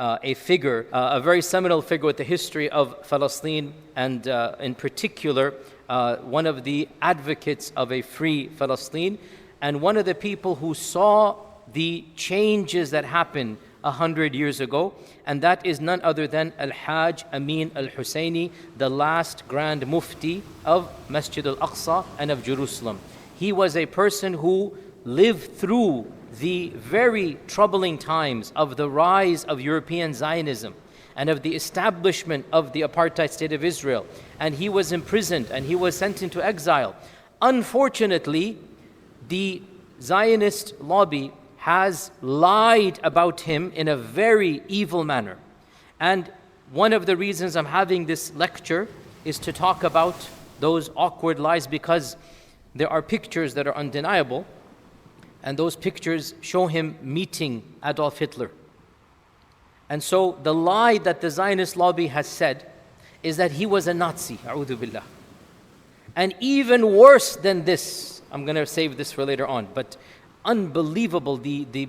a figure, a very seminal figure with the history of Palestine, and in particular, one of the advocates of a free Palestine, and one of the people who saw the changes that happened 100 years ago, and that is none other than Al-Hajj Amin al-Husayni, the last Grand Mufti of Masjid al-Aqsa and of Jerusalem. He was a person who lived through the very troubling times of the rise of European Zionism and of the establishment of the apartheid state of Israel. And he was imprisoned and he was sent into exile. Unfortunately, the Zionist lobby has lied about him in a very evil manner. And one of the reasons I'm having this lecture is to talk about those awkward lies, because there are pictures that are undeniable, and those pictures show him meeting Adolf Hitler. And so the lie that the Zionist lobby has said is that he was a Nazi, a'udhu billah. And even worse than this, I'm going to save this for later on, but unbelievable the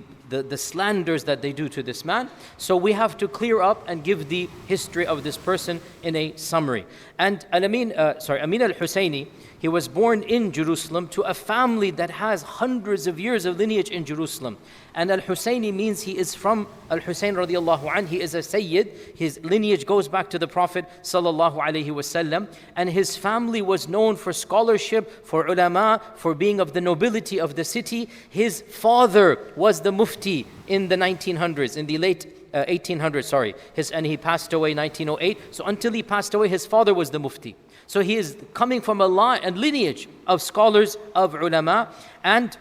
slanders that they do to this man. So we have to clear up and give the history of this person in a summary. And Amin al-Husayni, he was born in Jerusalem to a family that has hundreds of years of lineage in Jerusalem. And al-Husayni means he is from Al-Husayn radiallahu anh. He is a Sayyid. His lineage goes back to the Prophet sallallahu alaihi wasallam. And his family was known for scholarship, for ulama, for being of the nobility of the city. His father was the mufti in the 1900s, in the late 1800s, sorry. And he passed away in 1908. So until he passed away, his father was the mufti. So he is coming from a lineage of scholars, of ulama, and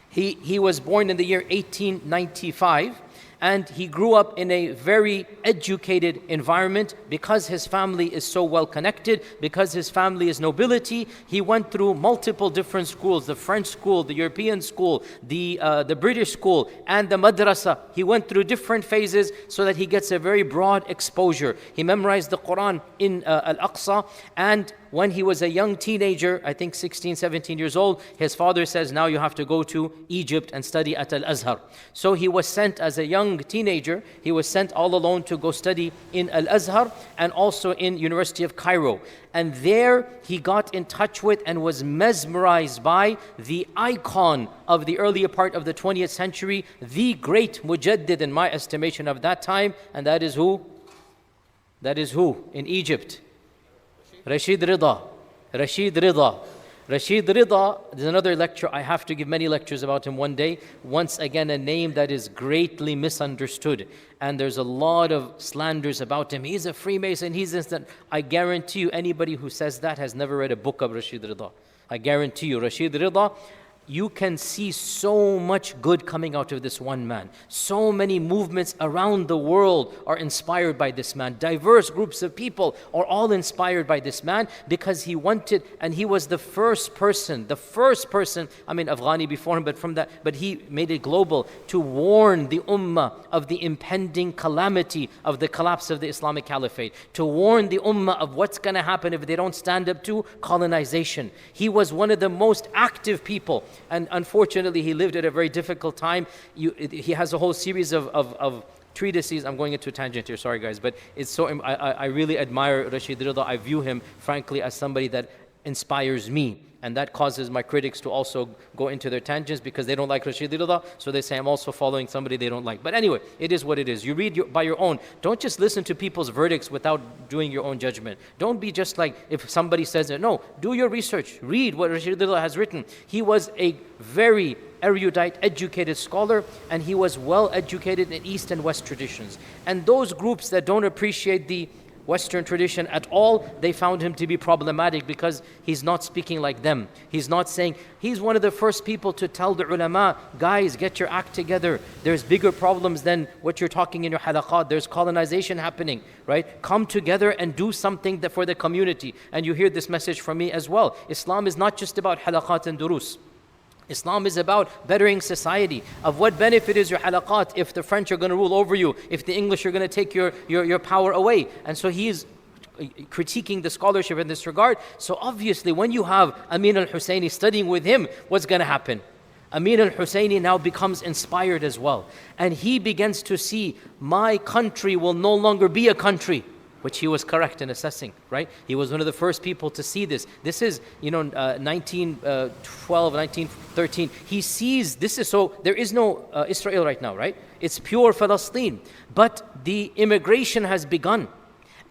he was born in the year 1895, and he grew up in a very educated environment because his family is so well connected, because his family is nobility. He went through multiple different schools, the French school, the European school, the British school, and the madrasa. He went through different phases so that he gets a very broad exposure. He memorized the Quran in Al-Aqsa, and when he was a young teenager, I think 16, 17 years old, his father says, now you have to go to Egypt and study at Al-Azhar. So he was sent as a young teenager, he was sent all alone to go study in Al-Azhar and also in University of Cairo. And there he got in touch with and was mesmerized by the icon of the earlier part of the 20th century, the great mujaddid in my estimation of that time, and that is who? That is who in Egypt? Rashid Rida. Rashid Rida. Rashid Rida, there's another lecture, I have to give many lectures about him one day. Once again, a name that is greatly misunderstood. And there's a lot of slanders about him. He's a Freemason, he's instant. I guarantee you, anybody who says that has never read a book of Rashid Rida. I guarantee you, Rashid Rida, you can see so much good coming out of this one man. So many movements around the world are inspired by this man. Diverse groups of people are all inspired by this man because he wanted, and he was the first person, I mean Afghani before him, but he made it global, to warn the ummah of the impending calamity of the collapse of the Islamic Caliphate, to warn the ummah of what's going to happen if they don't stand up to colonization. He was one of the most active people. And unfortunately, he lived at a very difficult time. He has a whole series of treatises. I'm going into a tangent here, sorry guys, but it's so, I really admire Rashid Rida. I view him, frankly, as somebody that inspires me. And that causes my critics to also go into their tangents because they don't like Rashid Rida, so they say I'm also following somebody they don't like. But anyway, it is what it is. You read by your own. Don't just listen to people's verdicts without doing your own judgment. Don't be just like, if somebody says it. No, do your research. Read what Rashid Rida has written. He was a very erudite, educated scholar, and he was well educated in East and West traditions. And those groups that don't appreciate the Western tradition at all, they found him to be problematic because he's not speaking like them. He's not saying, he's one of the first people to tell the ulama, guys, get your act together. There's bigger problems than what you're talking in your halaqat. There's colonization happening, right? Come together and do something for the community. And you hear this message from me as well. Islam is not just about halaqat and durus. Islam is about bettering society. Of what benefit is your halaqat if the French are going to rule over you, if the English are going to take your power away? And so he is critiquing the scholarship in this regard. So obviously when you have Amin al-Husayni studying with him, what's going to happen? Amin al-Husayni now becomes inspired as well. And he begins to see, my country will no longer be a country, which he was correct in assessing, right? He was one of the first people to see this. This is, 1912, 1913. He sees, this is so, there is no Israel right now, right? It's pure Palestine. But the immigration has begun.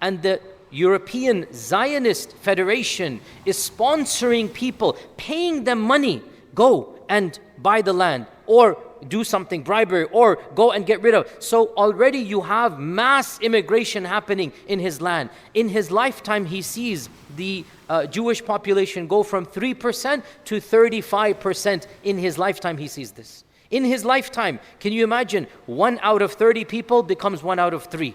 And the European Zionist Federation is sponsoring people, paying them money, go and buy the land, or do something, bribery, or go and get rid of. So already you have mass immigration happening in his land. In his lifetime, he sees the Jewish population go from 3% to 35%. In his lifetime, he sees this. In his lifetime, can you imagine? 1 out of 30 people becomes 1 out of 3.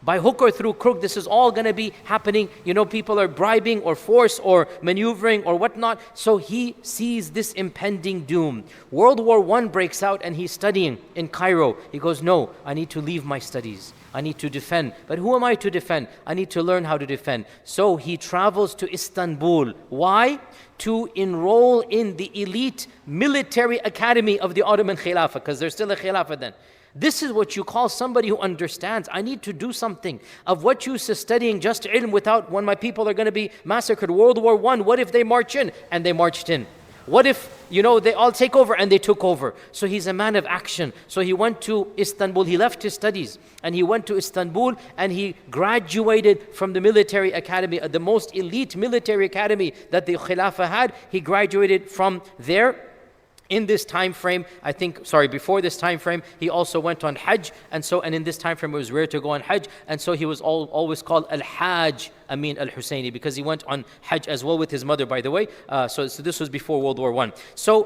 By hook or through crook, this is all going to be happening. People are bribing or force or maneuvering or whatnot. So he sees this impending doom. World War I breaks out and he's studying in Cairo. He goes, no, I need to leave my studies. I need to defend. But who am I to defend? I need to learn how to defend. So he travels to Istanbul. Why? To enroll in the elite military academy of the Ottoman Khilafah, because there's still a Khilafah then. This is what you call somebody who understands. I need to do something. Of what use is studying just ilm without, when my people are going to be massacred? World War I, what if they march in? And they marched in. What if, they all take over? And they took over. So he's a man of action. So he went to Istanbul. He left his studies and he went to Istanbul and he graduated from the military academy, the most elite military academy that the Khilafah had. He graduated from there. In this time frame, before this time frame, he also went on Hajj, and in this time frame it was rare to go on Hajj, and so he was always called Al-Hajj Amin al-Husayni, because he went on Hajj as well with his mother, by the way. So this was before World War I. So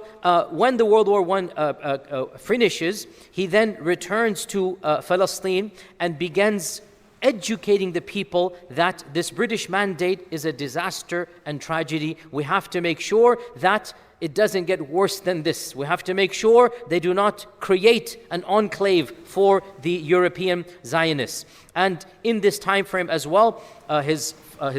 when the World War I finishes, he then returns to Palestine and begins educating the people that this British mandate is a disaster and tragedy. We have to make sure that it doesn't get worse than this. We have to make sure they do not create an enclave for the European Zionists. And in this time frame as well, his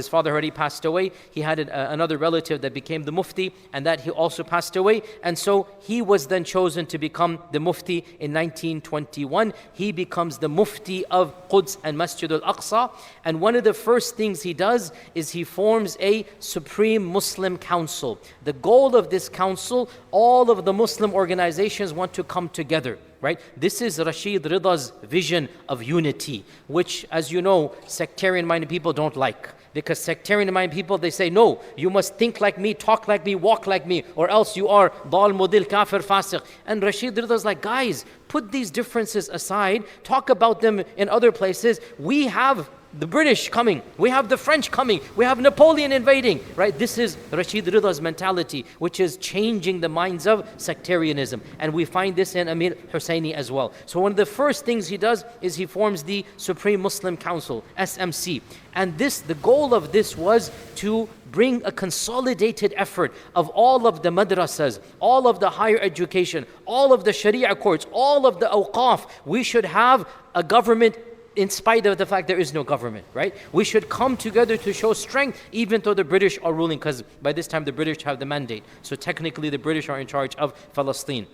father already passed away. He had another relative that became the Mufti, and that he also passed away. And so he was then chosen to become the Mufti in 1921. He becomes the Mufti of Quds and Masjid al-Aqsa. And one of the first things he does is he forms a Supreme Muslim Council. The goal of this council, all of the Muslim organizations want to come together. Right? This is Rashid Rida's vision of unity, which, as you know, sectarian-minded people don't like. Because sectarian-minded people, they say, no, you must think like me, talk like me, walk like me, or else you are dal, mudil, kafir, fasiq. And Rashid Rida's like, guys, put these differences aside, talk about them in other places. We have the British coming, we have the French coming, we have Napoleon invading, right? This is Rashid Rida's mentality, which is changing the minds of sectarianism. And we find this in Amir Husayni as well. So one of the first things he does is he forms the Supreme Muslim Council, SMC. And the goal of this was to bring a consolidated effort of all of the madrasas, all of the higher education, all of the Sharia courts, all of the awqaf. We should have a government in spite of the fact there is no government, right? We should come together to show strength, even though the British are ruling, because by this time the British have the mandate. So technically the British are in charge of Palestine.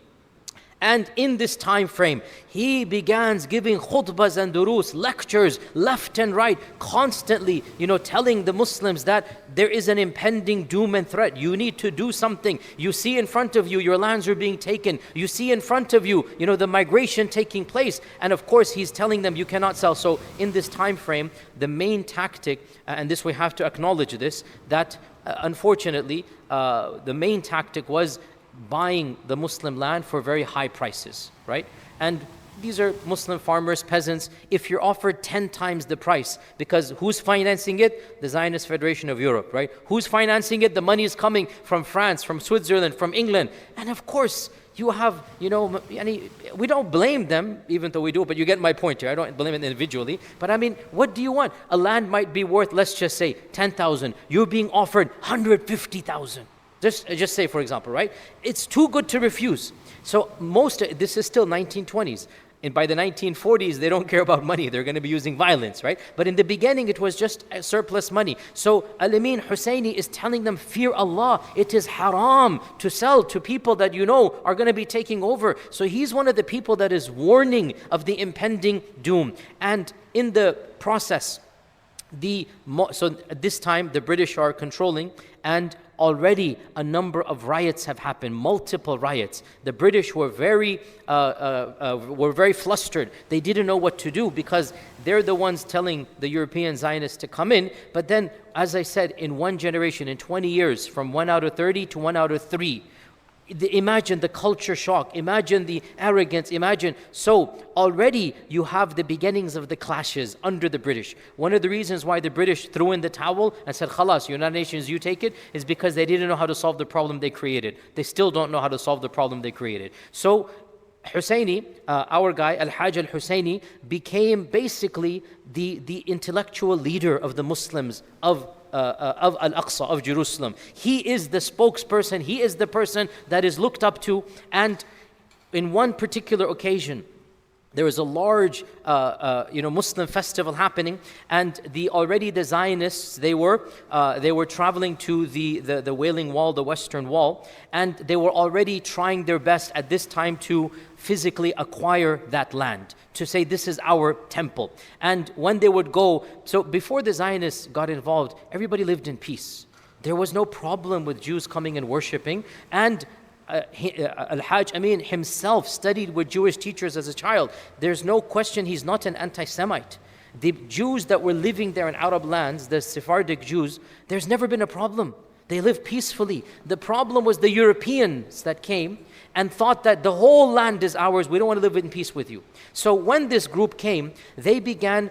And in this time frame, he begins giving khutbahs and durus, lectures, left and right, constantly, telling the Muslims that there is an impending doom and threat. You need to do something. You see in front of you, your lands are being taken. You see in front of you, the migration taking place. And of course, he's telling them you cannot sell. So in this time frame, the main tactic, and this we have to acknowledge this, that unfortunately, the main tactic was buying the Muslim land for very high prices, right? And these are Muslim farmers, peasants. If you're offered 10 times the price, because who's financing it? The Zionist Federation of Europe, right? Who's financing it? The money is coming from France, from Switzerland, from England. And of course, you have, we don't blame them, even though we do, but you get my point here. I don't blame them individually. But I mean, what do you want? A land might be worth, let's just say, 10,000. You're being offered 150,000. Just say, for example, right? It's too good to refuse. So this is still 1920s. And by the 1940s, they don't care about money. They're going to be using violence, right? But in the beginning, it was just surplus money. So Al-Amin Husayni is telling them, fear Allah. It is haram to sell to people that you know are going to be taking over. So he's one of the people that is warning of the impending doom. And in the process, so at this time, the British are controlling, and already a number of riots have happened, multiple riots. The British were very flustered. They didn't know what to do because they're the ones telling the European Zionists to come in. But then, as I said, in one generation, in 20 years, from 1 out of 30 to 1 out of 3, imagine the culture shock, imagine the arrogance, imagine. So already you have the beginnings of the clashes under the British. One of the reasons why the British threw in the towel and said, Khalas, United Nations, you take it, is because they didn't know how to solve the problem they created. They still don't know how to solve the problem they created. So Husayni, our guy, Al-Hajj al-Husayni, became basically the intellectual leader of the Muslims of Al-Aqsa, of Jerusalem. He is the spokesperson, he is the person that is looked up to. And in one particular occasion, there was a large Muslim festival happening, and the Zionists, they were traveling to the Wailing Wall, the Western Wall, and they were already trying their best at this time to physically acquire that land, to say this is our temple. And when they would go, so before the Zionists got involved, everybody lived in peace. There was no problem with Jews coming and worshiping, and Al-Hajj Amin himself studied with Jewish teachers as a child. There's no question he's not an anti-Semite. The Jews that were living there in Arab lands, the Sephardic Jews, there's never been a problem. They lived peacefully. The problem was the Europeans that came and thought that the whole land is ours, we don't want to live in peace with you. So when this group came, they began,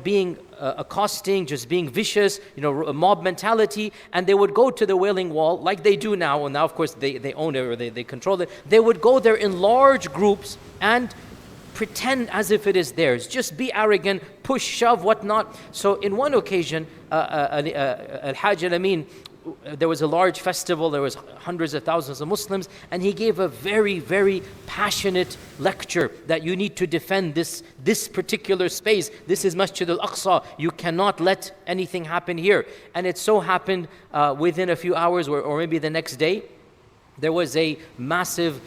being accosting, just being vicious, a mob mentality, and they would go to the Wailing Wall like they do now, and now of course they own it or they control it. They would go there in large groups and pretend as if it is theirs, just be arrogant, push, shove, whatnot. So in one occasion, Al-Hajj Amin, there was a large festival, there was hundreds of thousands of Muslims, and he gave a very, very passionate lecture that you need to defend this particular space. This is Masjid al-Aqsa. You cannot let anything happen here. And it so happened within a few hours or maybe the next day, there was a massive,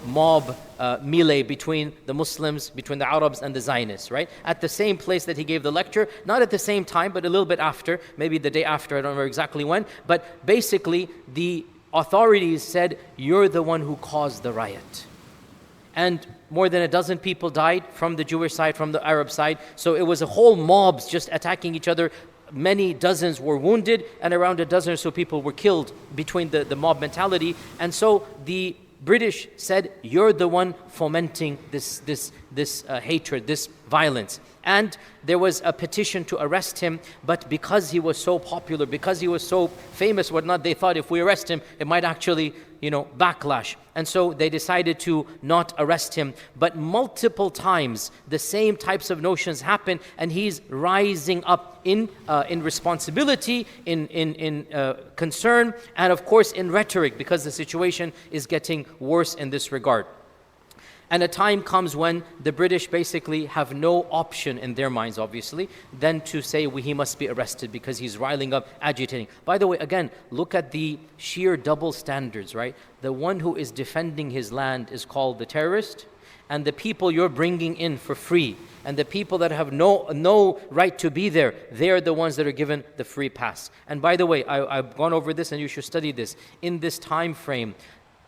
mob melee between the Muslims, between the Arabs and the Zionists, right? At the same place that he gave the lecture, not at the same time, but a little bit after, maybe the day after, I don't remember exactly when, but basically the authorities said, you're the one who caused the riot. And more than a dozen people died from the Jewish side, from the Arab side, so it was a whole mobs just attacking each other. Many dozens were wounded, and around a dozen or so people were killed between the mob mentality. And so the British said, you're the one fomenting this hatred, this violence. And there was a petition to arrest him, but because he was so popular, because he was so famous, whatnot, they thought if we arrest him, it might actually, backlash. And so they decided to not arrest him. But multiple times, the same types of notions happen, and he's rising up in responsibility, in concern, and of course in rhetoric, because the situation is getting worse in this regard. And a time comes when the British basically have no option in their minds, obviously, than to say he must be arrested because he's riling up, agitating. By the way, again, look at the sheer double standards, right? The one who is defending his land is called the terrorist, and the people you're bringing in for free, and the people that have no right to be there, they are the ones that are given the free pass. And by the way, I've gone over this, and you should study this. In this time frame,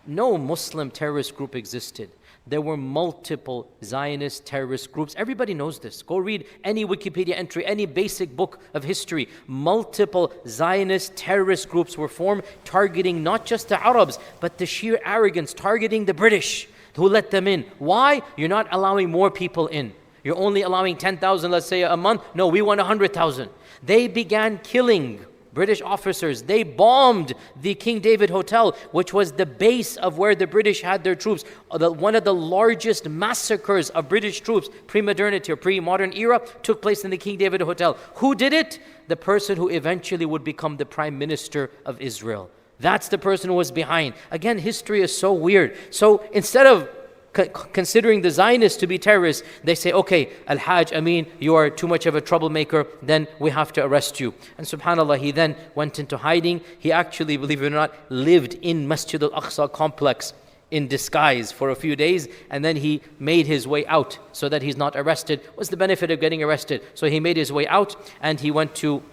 no Muslim terrorist group existed. There were multiple Zionist terrorist groups. Everybody knows this. Go read any Wikipedia entry, any basic book of history. Multiple Zionist terrorist groups were formed, targeting not just the Arabs, but the sheer arrogance, targeting the British, who let them in. Why? You're not allowing more people in. You're only allowing 10,000, let's say, a month. No, we want 100,000. They began killing British officers. They bombed the King David Hotel, which was the base of where the British had their troops. One of the largest massacres of British troops, pre-modernity or pre-modern era, took place in the King David Hotel. Who did it? The person who eventually would become the Prime Minister of Israel. That's the person who was behind. Again, history is so weird. So instead of considering the Zionists to be terrorists, they say, okay, Al-Hajj Amin, you are too much of a troublemaker, then we have to arrest you. And subhanAllah, he then went into hiding. He actually, believe it or not, lived in Masjid al-Aqsa complex in disguise for a few days, and then he made his way out so that he's not arrested. What's the benefit of getting arrested? So he made his way out, and he went to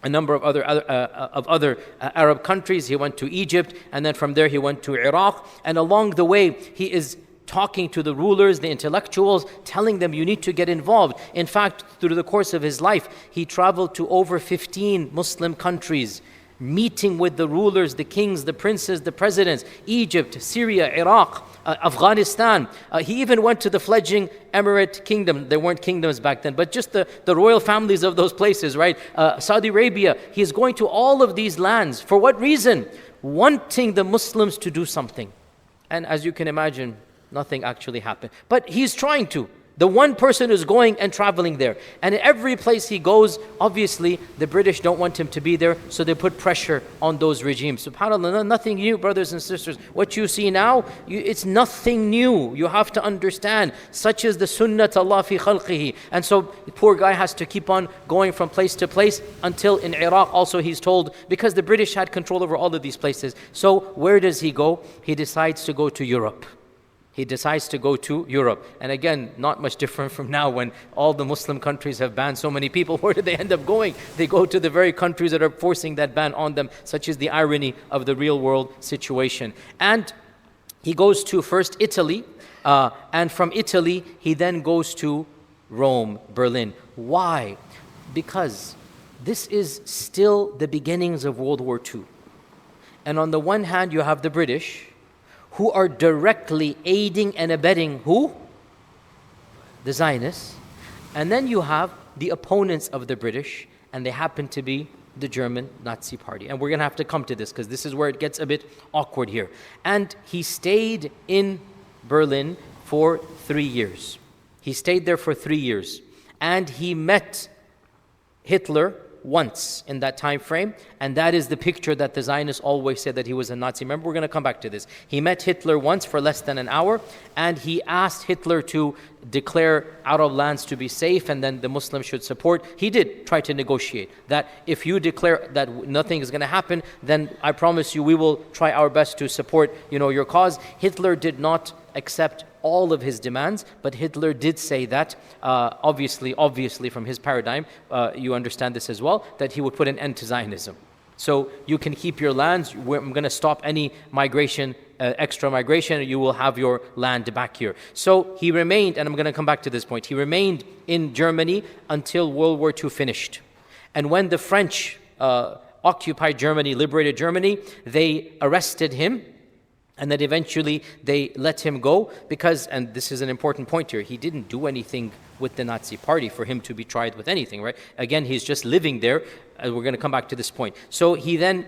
a number of other Arab countries. He went to Egypt, and then from there he went to Iraq. And along the way, he is talking to the rulers, the intellectuals, telling them you need to get involved. In fact, through the course of his life, he traveled to over 15 Muslim countries, meeting with the rulers, the kings, the princes, the presidents, Egypt, Syria, Iraq, Afghanistan. He even went to the fledgling Emirate kingdom. There weren't kingdoms back then, but just the royal families of those places, right? Saudi Arabia. He's going to all of these lands. For what reason? Wanting the Muslims to do something. And as you can imagine, nothing actually happened. But he's trying to. The one person is going and traveling there. And in every place he goes, obviously, the British don't want him to be there, so they put pressure on those regimes. SubhanAllah, nothing new, brothers and sisters. What you see now, it's nothing new. You have to understand. Such is the sunnat Allah fi khalqihi. And so, the poor guy has to keep on going from place to place until in Iraq also he's told, because the British had control over all of these places. So, where does he go? He decides to go to Europe. He decides to go to Europe. And again, not much different from now when all the Muslim countries have banned so many people. Where do they end up going? They go to the very countries that are forcing that ban on them. Such is the irony of the real world situation. And he goes to first Italy. And from Italy, he then goes to Rome, Berlin. Why? Because this is still the beginnings of World War II. And on the one hand, you have the British, who are directly aiding and abetting who? The Zionists. And then you have the opponents of the British, and they happen to be the German Nazi Party. And we're going to have to come to this because this is where it gets a bit awkward here. And he stayed in Berlin for 3 years. He stayed there for 3 years. And he met Hitler once in that time frame, and that is the picture that the Zionists always said that he was a Nazi. Remember, we're going to come back to this. He met Hitler once for less than an hour, and he asked Hitler to declare Arab lands to be safe, and then the Muslims should support. He did try to negotiate that if you declare that nothing is going to happen, then I promise you we will try our best to support, your cause. Hitler did not accept all of his demands, but Hitler did say that, obviously from his paradigm, you understand this as well, that he would put an end to Zionism. So you can keep your lands, I'm going to stop any migration, extra migration, you will have your land back here. So he remained, and I'm going to come back to this point, he remained in Germany until World War II finished. And when the French occupied Germany, liberated Germany, they arrested him, and then eventually they let him go because, and this is an important point here, he didn't do anything with the Nazi Party for him to be tried with anything, right? Again, he's just living there. We're going to come back to this point. So he then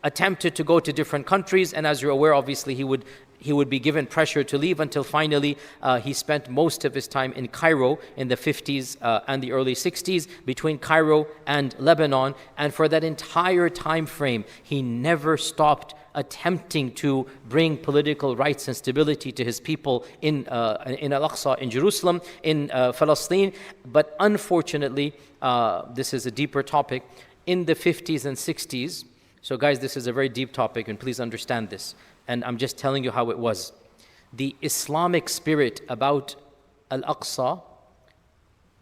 attempted to go to different countries, and as you're aware, obviously he would be given pressure to leave until finally he spent most of his time in Cairo in the 50s and the early 60s, between Cairo and Lebanon. And for that entire time frame, he never stopped attempting to bring political rights and stability to his people in Al-Aqsa, in Jerusalem, in Palestine. But unfortunately, this is a deeper topic, in the 50s and 60s. So guys, this is a very deep topic, and please understand this. And I'm just telling you how it was. The Islamic spirit about Al-Aqsa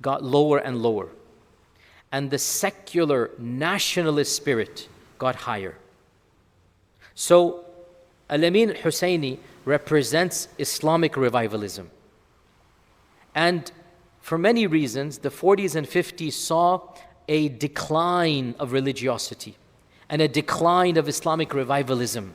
got lower and lower. And the secular nationalist spirit got higher. So, Al-Amin al-Husayni represents Islamic revivalism. And for many reasons, the 40s and 50s saw a decline of religiosity and a decline of Islamic revivalism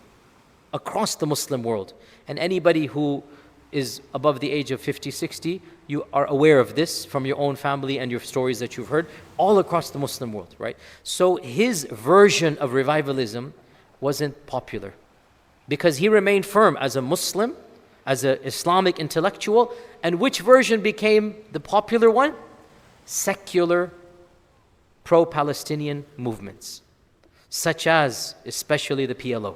across the Muslim world. And anybody who is above the age of 50, 60, you are aware of this from your own family and your stories that you've heard all across the Muslim world, right? So his version of revivalism wasn't popular because he remained firm as a Muslim, as an Islamic intellectual. And which version became the popular one? Secular pro-Palestinian movements, such as especially the PLO.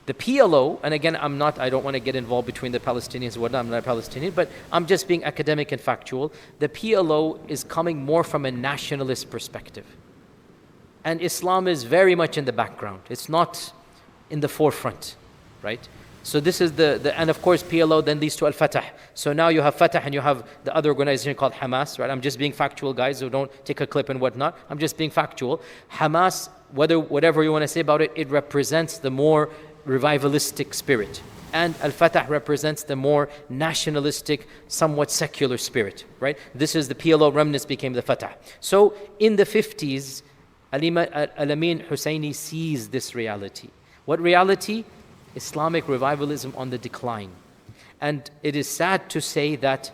The PLO, and again, I don't want to get involved between the Palestinians and whatnot, I'm not a Palestinian, but I'm just being academic and factual. The PLO is coming more from a nationalist perspective. And Islam is very much in the background. It's not in the forefront, right? So this is and of course PLO then leads to Al-Fatah. So now you have Fatah and you have the other organization called Hamas, right? I'm just being factual, guys, so don't take a clip and whatnot. I'm just being factual. Hamas, whatever you want to say about it, it represents the more revivalistic spirit. And Al-Fatah represents the more nationalistic, somewhat secular spirit, right? This is the PLO remnants became the Fatah. So in the 50s, Al-Amin al-Husayni sees this reality. What reality? Islamic revivalism on the decline. And it is sad to say that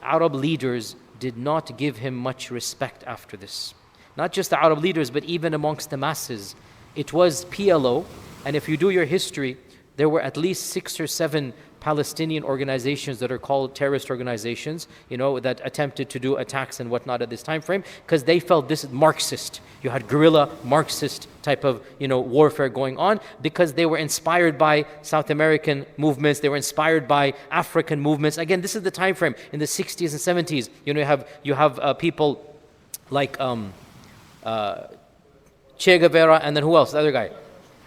Arab leaders did not give him much respect after this. Not just the Arab leaders, but even amongst the masses. It was PLO, and if you do your history, there were at least 6 or 7 Palestinian organizations that are called terrorist organizations, that attempted to do attacks and whatnot at this time frame, because they felt this is Marxist. You had guerrilla Marxist type of, warfare going on, because they were inspired by South American movements, they were inspired by African movements. Again, this is the time frame in the 60s and 70s. You have people like Che Guevara, and then who else? The other guy.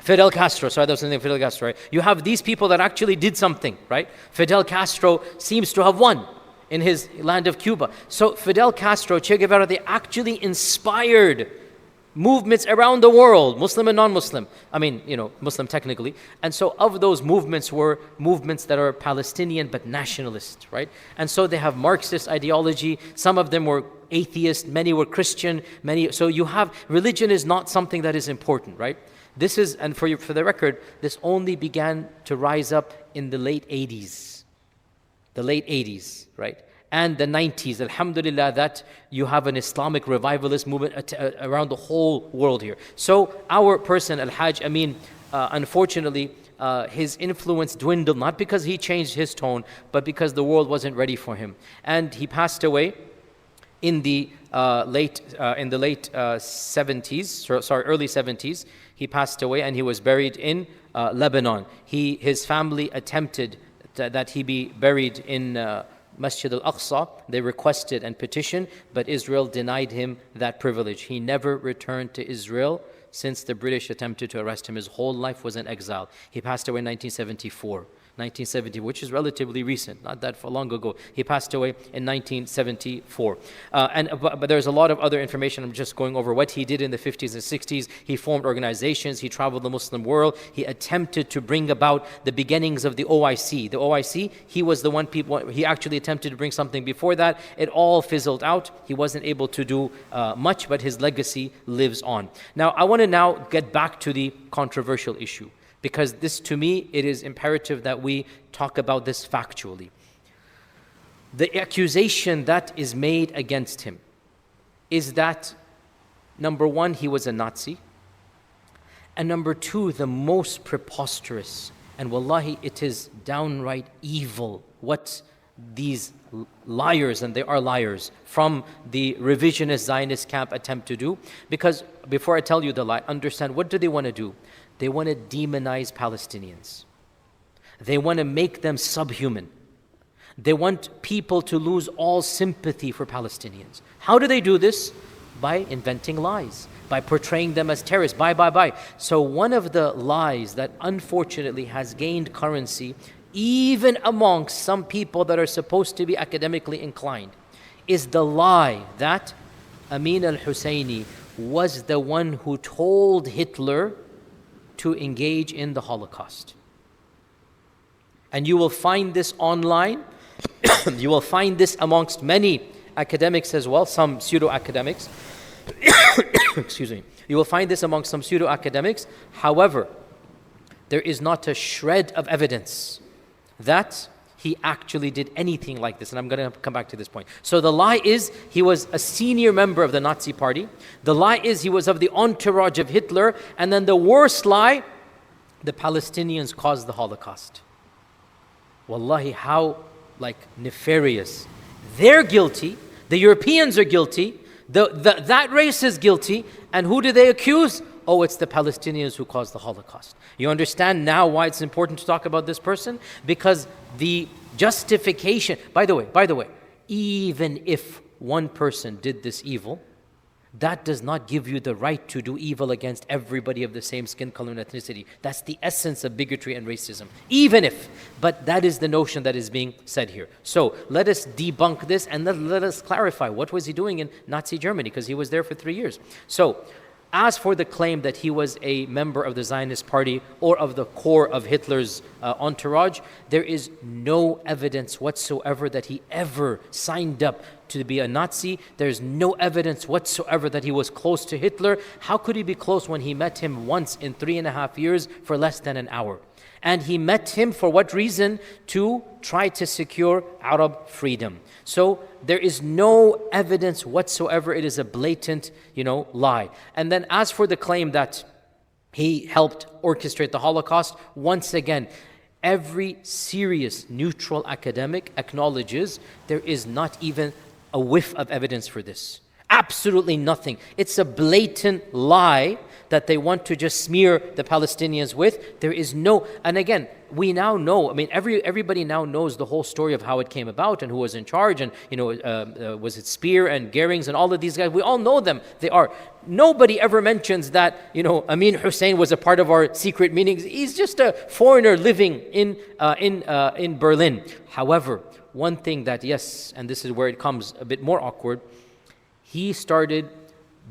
Fidel Castro, sorry, that was something Fidel Castro, right? You have these people that actually did something, right? Fidel Castro seems to have won in his land of Cuba. So Fidel Castro, Che Guevara, they actually inspired movements around the world, Muslim and non-Muslim. Muslim technically. And so of those movements were movements that are Palestinian but nationalist, right? And so they have Marxist ideology. Some of them were atheist, many were Christian, so you have, religion is not something that is important, right? This is, and for the record, this only began to rise up in the late 80s. The late 80s, right? And the 90s. Alhamdulillah that you have an Islamic revivalist movement around the whole world here. So our person, Al-Hajj Amin, unfortunately, his influence dwindled, not because he changed his tone, but because the world wasn't ready for him. And he passed away in the late 70s, early 70s. He passed away and he was buried in Lebanon. His family attempted that he be buried in Masjid al-Aqsa. They requested and petitioned, but Israel denied him that privilege. He never returned to Israel since the British attempted to arrest him. His whole life was in exile. He passed away in 1970, which is relatively recent, not that long ago. He passed away in 1974. But there's a lot of other information. I'm just going over what he did in the 50s and 60s. He formed organizations. He traveled the Muslim world. He attempted to bring about the beginnings of the OIC. The OIC, he was the one he actually attempted to bring something before that. It all fizzled out. He wasn't able to do much, but his legacy lives on. Now, I want to get back to the controversial issue, because this, to me, it is imperative that we talk about this factually. The accusation that is made against him is that, number one, he was a Nazi, and number two, the most preposterous, and wallahi, it is downright evil what these liars, and they are liars, from the revisionist Zionist camp attempt to do. Because before I tell you the lie, understand, what do they want to do? They want to demonize Palestinians. They want to make them subhuman. They want people to lose all sympathy for Palestinians. How do they do this? By inventing lies, by portraying them as terrorists, by. So one of the lies that unfortunately has gained currency, even amongst some people that are supposed to be academically inclined, is the lie that Amin al-Husayni was the one who told Hitler to engage in the Holocaust. And you will find this online. You will find this amongst many academics as well, some pseudo-academics. Excuse me. You will find this amongst some pseudo-academics. However, there is not a shred of evidence that he actually did anything like this. And I'm going to come back to this point. So the lie is he was a senior member of the Nazi party. The lie is he was of the entourage of Hitler. And then the worst lie, the Palestinians caused the Holocaust. Wallahi, how nefarious. They're guilty. The Europeans are guilty. That race is guilty. And who do they accuse? oh, it's the Palestinians who caused the Holocaust. You understand now why it's important to talk about this person? Because the justification, by the way, even if one person did this evil, that does not give you the right to do evil against everybody of the same skin color and ethnicity. That's the essence of bigotry and racism. Even if, but that is the notion that is being said here. So let us debunk this and let us clarify what was he doing in Nazi Germany, because he was there for 3 years. So as for the claim that he was a member of the Zionist party or of the core of Hitler's entourage, there is no evidence whatsoever that he ever signed up to be a Nazi. There's no evidence whatsoever that he was close to Hitler. How could he be close when he met him once in 3.5 years for less than an hour? And he met him for what reason? To try to secure Arab freedom. So there is no evidence whatsoever. It is a blatant, lie. And then as for the claim that he helped orchestrate the Holocaust, once again, every serious neutral academic acknowledges there is not even a whiff of evidence for this. Absolutely nothing. It's a blatant lie that they want to just smear the Palestinians with. There is no, and again, we now know, everybody now knows the whole story of how it came about and who was in charge, and was it Speer and Goerings and all of these guys? We all know them. They are. Nobody ever mentions that, Amin Hussein was a part of our secret meetings. He's just a foreigner living in Berlin. However, one thing that, yes, and this is where it comes a bit more awkward, he started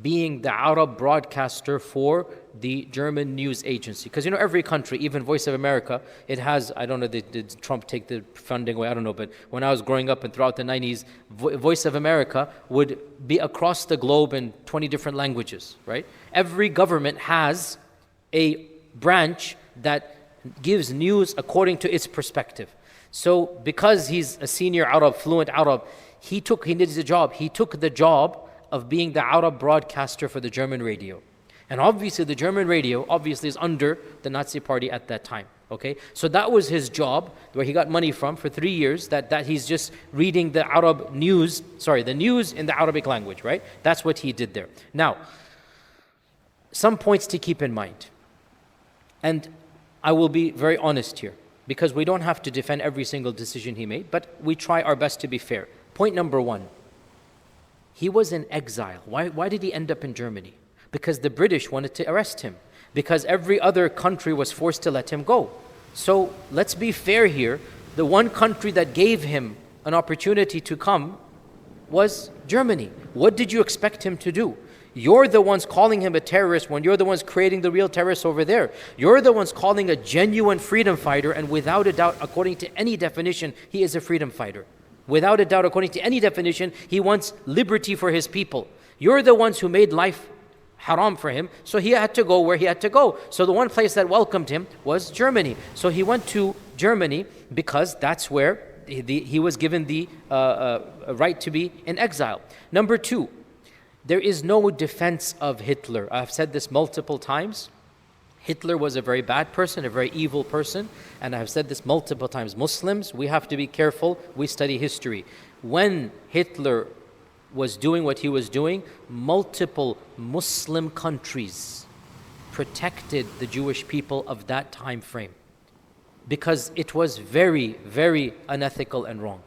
being the Arab broadcaster for the German news agency. Because every country, even Voice of America, it has, I don't know, did Trump take the funding away? I don't know, but when I was growing up and throughout the 90s, Voice of America would be across the globe in 20 different languages, right? Every government has a branch that gives news according to its perspective. So because he's a senior Arab, fluent Arab, he did the job. He took the job of being the Arab broadcaster for the German radio. And obviously the German radio is under the Nazi party at that time. Okay, so that was his job, where he got money from for 3 years, that he's just reading the Arab news, the news in the Arabic language, right? That's what he did there. Now, some points to keep in mind. And I will be very honest here, because we don't have to defend every single decision he made, but we try our best to be fair. Point number one, he was in exile. Why did he end up in Germany? Because the British wanted to arrest him. Because every other country was forced to let him go. So let's be fair here. The one country that gave him an opportunity to come was Germany. What did you expect him to do? You're the ones calling him a terrorist when you're the ones creating the real terrorists over there. You're the ones calling a genuine freedom fighter, and without a doubt, according to any definition, he is a freedom fighter. Without a doubt, according to any definition, he wants liberty for his people. You're the ones who made life haram for him, so he had to go where he had to go. So the one place that welcomed him was Germany. So he went to Germany because that's where he was given the right to be in exile. Number two, there is no defense of Hitler. I've said this multiple times. Hitler was a very bad person, a very evil person, and I've said this multiple times. Muslims, we have to be careful. We study history. When Hitler was doing what he was doing, multiple Muslim countries protected the Jewish people of that time frame because it was very, very unethical and wrong.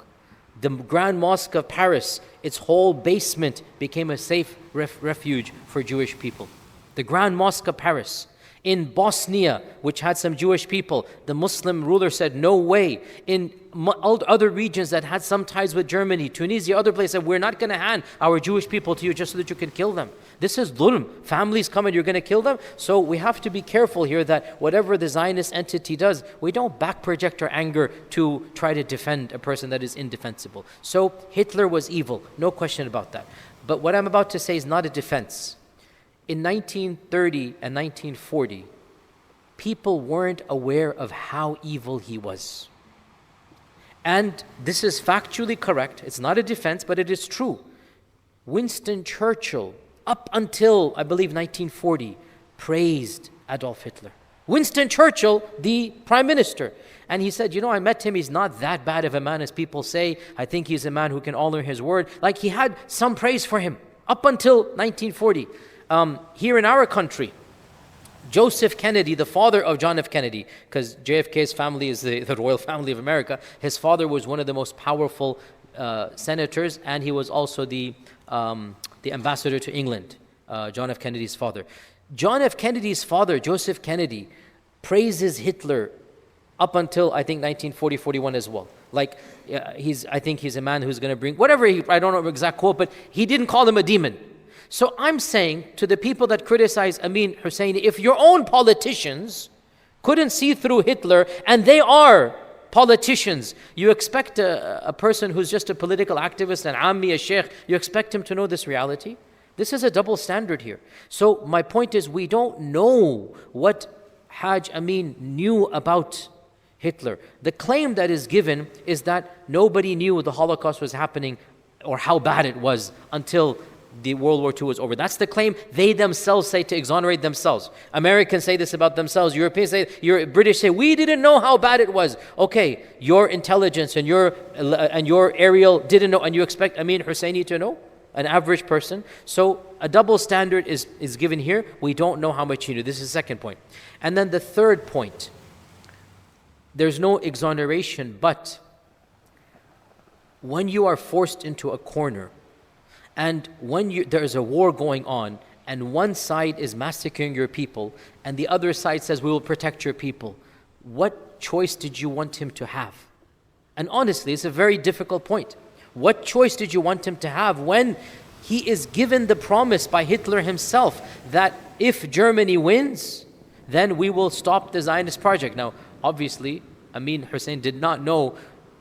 The Grand Mosque of Paris, its whole basement became a safe refuge for Jewish people. The Grand Mosque of Paris. In Bosnia, which had some Jewish people, the Muslim ruler said, no way. In other regions that had some ties with Germany, Tunisia, other places, said, we're not going to hand our Jewish people to you just so that you can kill them. This is dhulm. Families come and you're going to kill them. So we have to be careful here that whatever the Zionist entity does, we don't back project our anger to try to defend a person that is indefensible. So Hitler was evil, no question about that. But what I'm about to say is not a defense. In 1930 and 1940, people weren't aware of how evil he was. And this is factually correct. It's not a defense, but it is true. Winston Churchill, up until, I believe, 1940, praised Adolf Hitler. Winston Churchill, the prime minister. And he said, I met him. He's not that bad of a man as people say. I think he's a man who can honor his word. Like, he had some praise for him up until 1940. Here in our country, Joseph Kennedy, the father of John F. Kennedy, because JFK's family is the royal family of America, his father was one of the most powerful senators, and he was also the ambassador to England, John F. Kennedy's father. John F. Kennedy's father, Joseph Kennedy, praises Hitler up until, I think, 1940-41 as well. Like, I think he's a man who's going to bring, whatever, I don't know the exact quote, but he didn't call him a demon. So I'm saying to the people that criticize Amin Husayni, if your own politicians couldn't see through Hitler, and they are politicians, you expect a person who's just a political activist, an ammi, a sheikh, you expect him to know this reality? This is a double standard here. So my point is, we don't know what Hajj Amin knew about Hitler. The claim that is given is that nobody knew the Holocaust was happening or how bad it was until the World War II was over. That's the claim they themselves say to exonerate themselves. Americans say this about themselves. Europeans say, British say, we didn't know how bad it was. Okay, your intelligence and your aerial didn't know, and you expect Amin Husayni to know? An average person. So a double standard is given here. We don't know how much he knew. This is the second point. And then the third point, there's no exoneration, but when you are forced into a corner, and when there's a war going on, and one side is massacring your people, and the other side says, we will protect your people, what choice did you want him to have? And honestly, it's a very difficult point. What choice did you want him to have when he is given the promise by Hitler himself that if Germany wins, then we will stop the Zionist project? Now, obviously, Amin Hussein did not know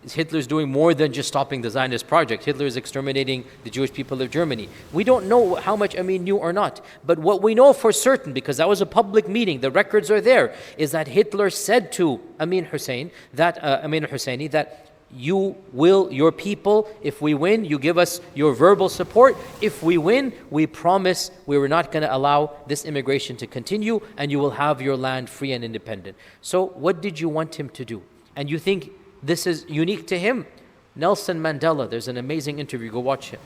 Hitler's doing more than just stopping the Zionist project. Hitler is exterminating the Jewish people of Germany. We don't know how much Amin knew or not. But what we know for certain, because that was a public meeting, the records are there, is that Hitler said to Amin Husseini that your people, if we win, you give us your verbal support. If we win, we promise we were not going to allow this immigration to continue, and you will have your land free and independent. So what did you want him to do? And you think this is unique to him? Nelson Mandela, there's an amazing interview, go watch it.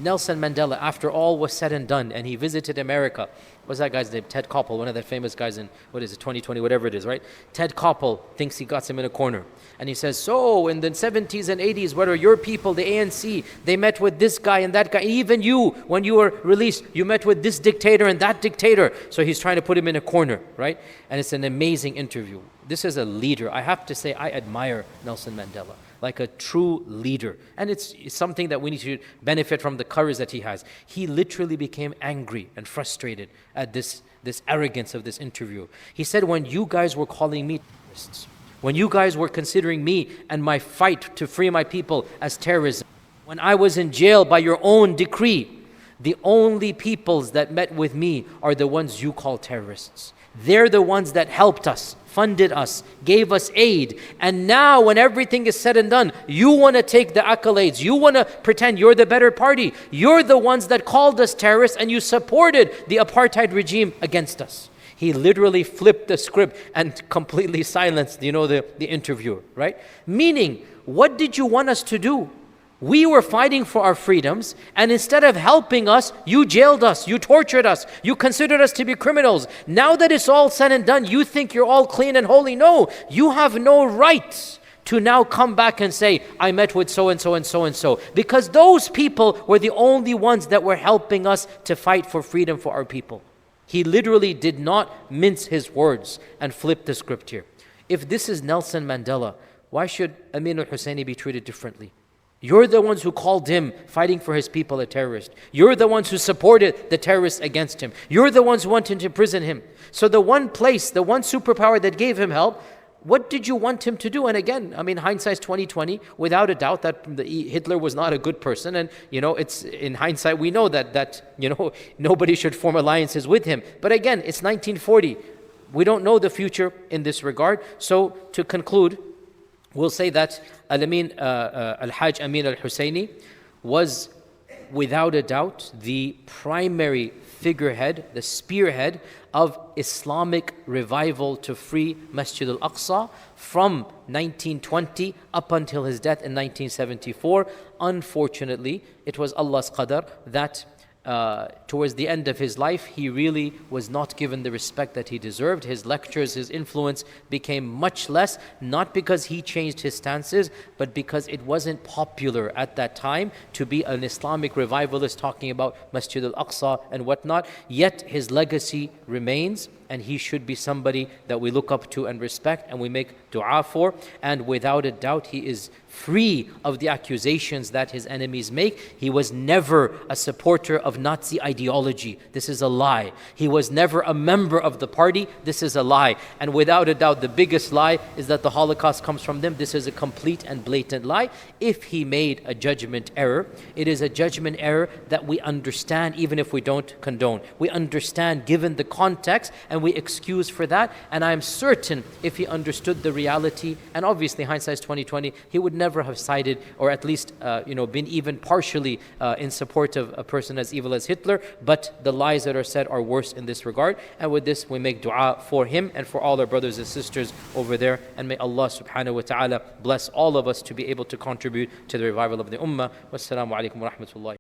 Nelson Mandela, after all was said and done, and he visited America. What's that guy's name? Ted Koppel, one of the famous guys in, 2020, whatever it is, right? Ted Koppel thinks he got him in a corner. And he says, so in the 70s and 80s, what are your people, the ANC, they met with this guy and that guy. Even you, when you were released, you met with this dictator and that dictator. So he's trying to put him in a corner, right? And it's an amazing interview. This is a leader. I have to say, I admire Nelson Mandela, like a true leader. And it's something that we need to benefit from, the courage that he has. He literally became angry and frustrated at this arrogance of this interview. He said, when you guys were calling me terrorists, when you guys were considering me and my fight to free my people as terrorism, when I was in jail by your own decree, the only peoples that met with me are the ones you call terrorists. They're the ones that helped us, funded us, gave us aid. And now when everything is said and done, you want to take the accolades. You want to pretend you're the better party. You're the ones that called us terrorists, and you supported the apartheid regime against us. He literally flipped the script and completely silenced, the interviewer, right? Meaning, what did you want us to do? We were fighting for our freedoms, and instead of helping us, you jailed us, you tortured us, you considered us to be criminals. Now that it's all said and done, you think you're all clean and holy. No, you have no right to now come back and say, I met with so-and-so and so-and-so. Because those people were the only ones that were helping us to fight for freedom for our people. He literally did not mince his words and flip the script here. If this is Nelson Mandela, why should Amin al-Husayni be treated differently? You're the ones who called him, fighting for his people, a terrorist. You're the ones who supported the terrorists against him. You're the ones who wanted to imprison him. So the one place, the one superpower that gave him help, what did you want him to do? And again, hindsight's 2020, without a doubt that Hitler was not a good person. And, it's in hindsight, we know that nobody should form alliances with him. But again, it's 1940. We don't know the future in this regard. So to conclude, we'll say that Al-Hajj Amin al-Husayni was without a doubt the primary figurehead, the spearhead of Islamic revival to free Masjid al-Aqsa from 1920 up until his death in 1974. Unfortunately, it was Allah's qadar that towards the end of his life, he really was not given the respect that he deserved. His lectures, his influence became much less, not because he changed his stances, but because it wasn't popular at that time to be an Islamic revivalist talking about Masjid al-Aqsa and whatnot. Yet his legacy remains, and he should be somebody that we look up to and respect and we make dua for. And without a doubt, he is free of the accusations that his enemies make. He was never a supporter of Nazi ideology. This is a lie. He was never a member of the party. This is a lie. And without a doubt, the biggest lie is that the Holocaust comes from them. This is a complete and blatant lie. If he made a judgment error, it is a judgment error that we understand even if we don't condone. We understand given the context and we excuse for that. And I am certain if he understood the reality, and obviously hindsight is 2020, he would never have sided or at least been even partially in support of a person as evil as Hitler. But the lies that are said are worse in this regard. And with this we make dua for him and for all our brothers and sisters over there, and may Allah subhanahu wa ta'ala bless all of us to be able to contribute to the revival of the ummah. Wassalamu alaikum wa rahmatullahi.